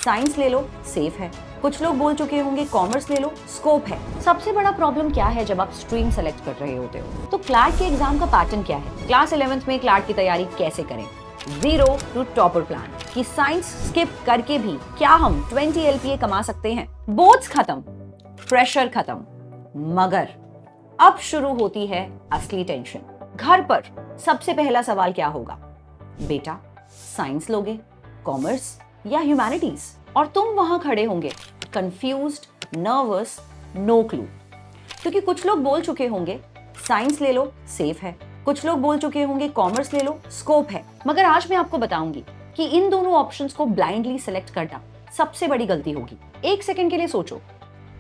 Science ले लो, safe है। कुछ लोग बोल चुके होंगे कॉमर्स ले लो, स्कोप है। सबसे बड़ा प्रॉब्लम क्या है जब आप स्ट्रीम सेलेक्ट कर रहे होते हो? तो क्लैट के एग्जाम का पैटर्न क्या है? क्लास 11th में क्लैट की तैयारी कैसे करें? 0 टू टॉपर प्लान कि साइंस स्किप करके भी क्या हम 20 LPA कमा सकते हैं? बोर्ड्स खत्म, प्रेशर खत्म, मगर अब शुरू होती है असली टेंशन। घर पर सबसे पहला सवाल क्या होगा? बेटा साइंस लोगे, कॉमर्स या ह्यूमैनिटीज? और तुम वहां खड़े होंगे कंफ्यूज्ड, नर्वस, नो क्लू। क्योंकि कुछ लोग बोल चुके होंगे साइंस ले लो, सेफ है। कुछ लोग बोल चुके होंगे कॉमर्स ले लो, स्कोप है। मगर आज मैं आपको बताऊंगी कि इन दोनों ऑप्शंस को ब्लाइंडली सेलेक्ट करना सबसे बड़ी गलती होगी। एक सेकंड के लिए सोचो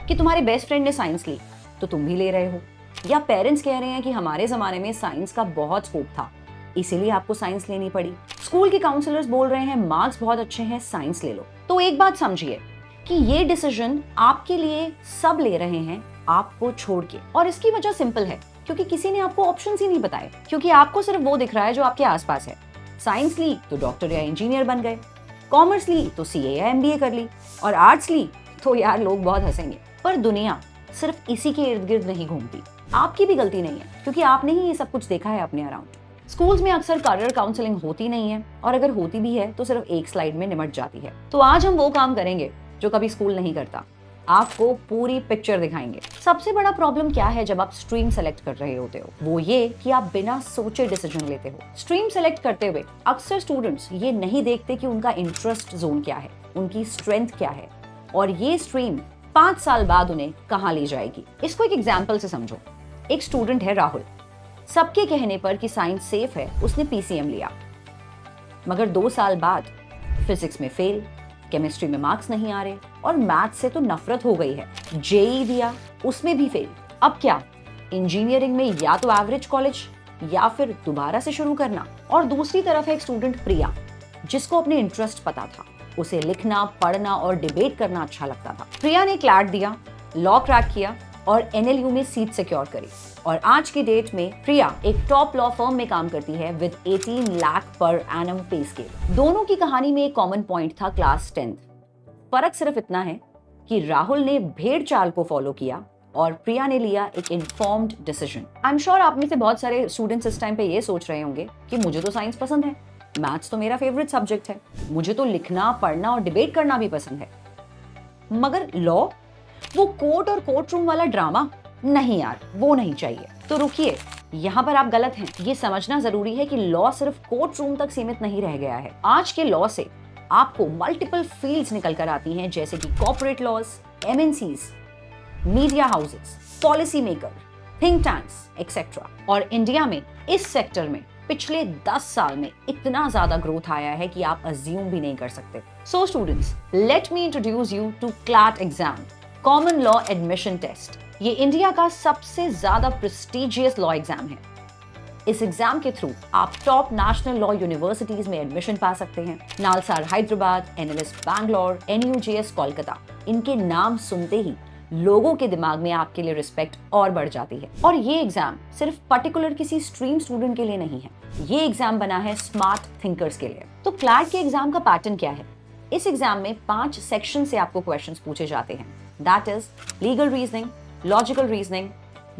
कि तुम्हारे बेस्ट फ्रेंड ने साइंस ली तो तुम भी ले रहे हो, या पेरेंट्स कह रहे हैं कि हमारे जमाने में साइंस का बहुत स्कोप था इसीलिए आपको साइंस लेनी पड़ी। स्कूल के काउंसलर्स बोल रहे हैं मार्क्स बहुत अच्छे हैं, साइंस ले लो। तो एक बात समझिए कि ये डिसीजन आपके लिए सब ले रहे हैं आपको छोड़ के, और इसकी वजह सिंपल है क्योंकि किसी ने आपको ऑप्शंस ही नहीं बताए। क्योंकि आपको सिर्फ वो दिख रहा है जो आपके आसपास है। साइंस ली तो डॉक्टर या इंजीनियर बन गए, कॉमर्स ली तो CA या MBA कर ली, और आर्ट्स ली तो यार लोग बहुत हंसेंगे। पर दुनिया सिर्फ इसी के इर्द गिर्द नहीं घूमती। आपकी भी गलती नहीं है क्योंकि आपने ही ये सब कुछ देखा है अपने अराउंड। स्कूल्स में अक्सर करियर काउंसलिंग होती नहीं है, और अगर होती भी है तो सिर्फ एक स्लाइड में निमट जाती है। तो आज हम वो काम करेंगे जो कभी स्कूल नहीं करता, आपको पूरी पिक्चर दिखाएंगे। सबसे बड़ा प्रॉब्लम क्या है जब आप स्ट्रीम सेलेक्ट कर रहे होते हो? वो ये कि आप बिना सोचे डिसीजन लेते हो। स्ट्रीम सेलेक्ट करते हुए अक्सर स्टूडेंट्स ये नहीं देखते कि उनका इंटरेस्ट जोन क्या है, उनकी स्ट्रेंथ क्या है, और ये स्ट्रीम 5 साल बाद उन्हें कहाँ ले जाएगी। इसको एक एग्जाम्पल से समझो। एक स्टूडेंट है राहुल, सबके कहने पर कि साइंस सेफ है उसने PCM लिया, मगर 2 साल बाद फिजिक्स में फेल, केमिस्ट्री में मार्क्स नहीं आ रहे और मैथ्स से तो नफरत हो गई है। JEE दिया, उसमें भी फेल। अब क्या? इंजीनियरिंग में या तो एवरेज कॉलेज या फिर दोबारा से शुरू करना। और दूसरी तरफ है एक स्टूडेंट प्रिया, जिसको अपने इंटरेस्ट पता था, उसे लिखना, पढ़ना और डिबेट करना अच्छा लगता था। प्रिया ने क्लैट दिया, लॉ क्रैक किया और NLU में सीट सिक्योर करी, और आज की डेट में प्रिया एक टॉप लॉ फर्म में काम करती है विद 18 लाख पर एनम पे स्केल। दोनों की कहानी में एक कॉमन पॉइंट था, क्लास 10th। फर्क सिर्फ इतना है कि राहुल ने भेड़ चाल को फॉलो किया और प्रिया ने लिया एक informed decision. I am sure आप में से बहुत सारे स्टूडेंट्स इस टाइम पे ये सोच रहे होंगे कि मुझे तो साइंस पसंद है, मैथ्स तो मेरा फेवरेट सब्जेक्ट है, मुझे तो लिखना, पढ़ना और डिबेट करना भी पसंद है, मगर लॉ, वो कोर्ट और कोर्ट रूम वाला ड्रामा, नहीं यार वो नहीं चाहिए। तो रुकिए, यहाँ पर आप गलत हैं। ये समझना जरूरी है कि लॉ सिर्फ कोर्ट रूम तक सीमित नहीं रह गया है। आज के लॉ से आपको मल्टीपल फील्ड्स निकल कर आती हैं, जैसे कि corporate laws, MNCs, media houses, policy maker, think tanks etcetera. और इंडिया में इस सेक्टर में पिछले 10 साल में इतना ज्यादा ग्रोथ आया है कि आप अज्यूम भी नहीं कर सकते। So students, let me introduce you to CLAT exam, common law admission test. ये इंडिया का सबसे ज्यादा प्रेस्टिजियस लॉ एग्जाम है। इस एग्जाम के थ्रू आप टॉप नेशनल लॉ यूनिवर्सिटीज में एडमिशन पा सकते हैं। नालसार हैदराबाद, NLS बैंगलोर, NUJS कोलकाता, इनके नाम सुनते ही लोगों के दिमाग में आपके लिए रिस्पेक्ट और बढ़ जाती है। और ये एग्जाम सिर्फ पर्टिकुलर किसी स्ट्रीम स्टूडेंट के लिए नहीं है, ये एग्जाम बना है स्मार्ट थिंकर्स के लिए। तो क्लैट के एग्जाम का पैटर्न क्या है? इस एग्जाम में 5 सेक्शन से आपको क्वेश्चंस पूछे जाते हैं। That is legal reasoning, logical reasoning,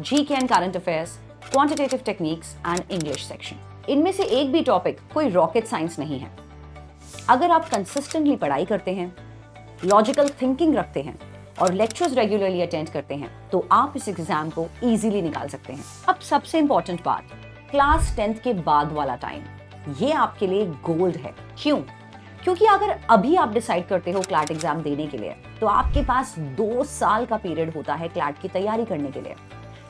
GK and current affairs, quantitative techniques and English section. इनमें से एक भी टॉपिक कोई रॉकेट साइंस नहीं है। अगर आप कंसिस्टेंटली पढ़ाई करते हैं, लॉजिकल थिंकिंग रखते हैं और लेक्चर्स रेगुलरली अटेंड करते हैं तो आप इस एग्जाम को इजीली निकाल सकते हैं। अब सबसे इंपॉर्टेंट बात, क्लास 10th के बाद वाला टाइम, ये आपके लिए गोल्ड है। क्यों? क्योंकि अगर अभी आप डिसाइड करते हो क्लैट एग्जाम देने के लिए तो आपके पास 2 साल का पीरियड होता है क्लैट की तैयारी करने के लिए।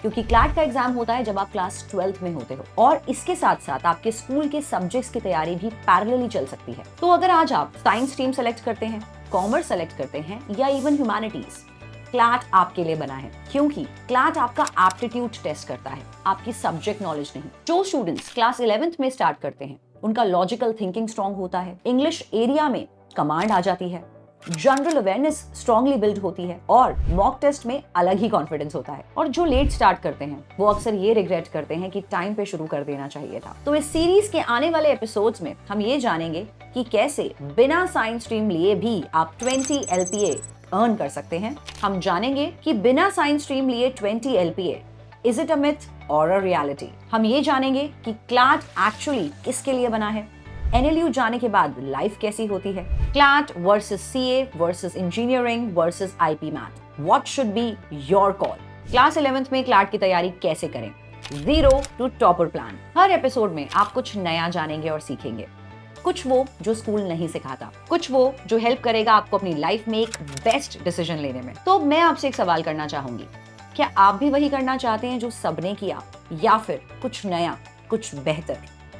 क्योंकि क्लैट का एग्जाम होता है जब आप क्लास 12th में होते हो, और इसके साथ साथ आपके स्कूल के सब्जेक्ट्स की तैयारी भी पैरेलली चल सकती है। तो अगर आज आप साइंस स्ट्रीम सेलेक्ट करते हैं, कॉमर्स सेलेक्ट करते हैं या इवन ह्यूमैनिटीज, क्लैट आपके लिए बना है। क्योंकि क्लैट आपका एप्टीट्यूड टेस्ट करता है, आपकी सब्जेक्ट नॉलेज नहीं। जो स्टूडेंट्स क्लास 11th में स्टार्ट करते हैं उनका लॉजिकल थिंकिंग स्ट्रांग होता है, इंग्लिश एरिया में कमांड आ जाती है, जनरल अवेयरनेस स्ट्रांगली बिल्ड होती है और मॉक टेस्ट में अलग ही कॉन्फिडेंस होता है। और जो लेट स्टार्ट करते हैं वो अक्सर ये रिग्रेट करते हैं कि टाइम पे शुरू कर देना चाहिए था। तो इस सीरीज के आने वाले एपिसोड्स में हम ये जानेंगे कि कैसे बिना साइंस स्ट्रीम लिए भी आप 20 LPA अर्न कर सकते हैं। हम जानेंगे कि बिना साइंस स्ट्रीम लिए 20 LPA is it a myth और अ रियलिटी। हम ये जानेंगे कि क्लैट एक्चुअली किसके लिए बना है। NLU जाने के बाद लाइफ कैसी होती है। CLAT versus CA versus engineering versus IP math, what should be your call. Class 11th में क्लैट की तैयारी कैसे करें, 0 to topper plan. Her episode में आप कुछ नया जानेंगे और सीखेंगे, कुछ वो जो स्कूल नहीं सिखाता, कुछ वो जो हेल्प करेगा आपको अपनी लाइफ में एक बेस्ट डिसीजन लेने में। तो मैं आपसे एक सवाल करना चाहूंगी, क्या आप भी वही करना चाहते हैं जो सबने किया, या फिर कुछ नया, कुछ बेहतर,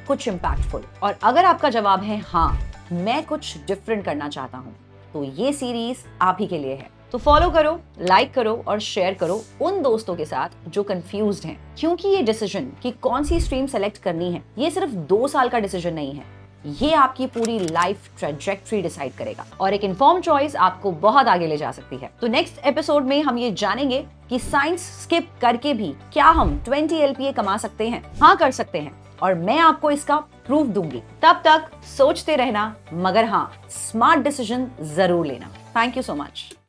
कुछ इम्पैक्टफुल? और अगर आपका जवाब है हाँ, मैं कुछ डिफरेंट करना चाहता हूँ, तो ये सीरीज आप ही के लिए है। तो फॉलो करो, लाइक करो और शेयर करो उन दोस्तों के साथ जो कंफ्यूज्ड हैं, क्योंकि ये डिसीजन कि कौन सी स्ट्रीम सेलेक्ट करनी है, ये सिर्फ 2 साल का डिसीजन नहीं है, ये आपकी पूरी लाइफ ट्रैजेक्टरी डिसाइड करेगा और एक इन्फॉर्म चॉइस आपको बहुत आगे ले जा सकती है। तो नेक्स्ट एपिसोड में हम ये जानेंगे कि साइंस स्किप करके भी क्या हम 20 LPA कमा सकते हैं। हाँ, कर सकते हैं, और मैं आपको इसका प्रूफ दूंगी। तब तक सोचते रहना, मगर हाँ, स्मार्ट डिसीजन जरूर लेना। Thank you so much.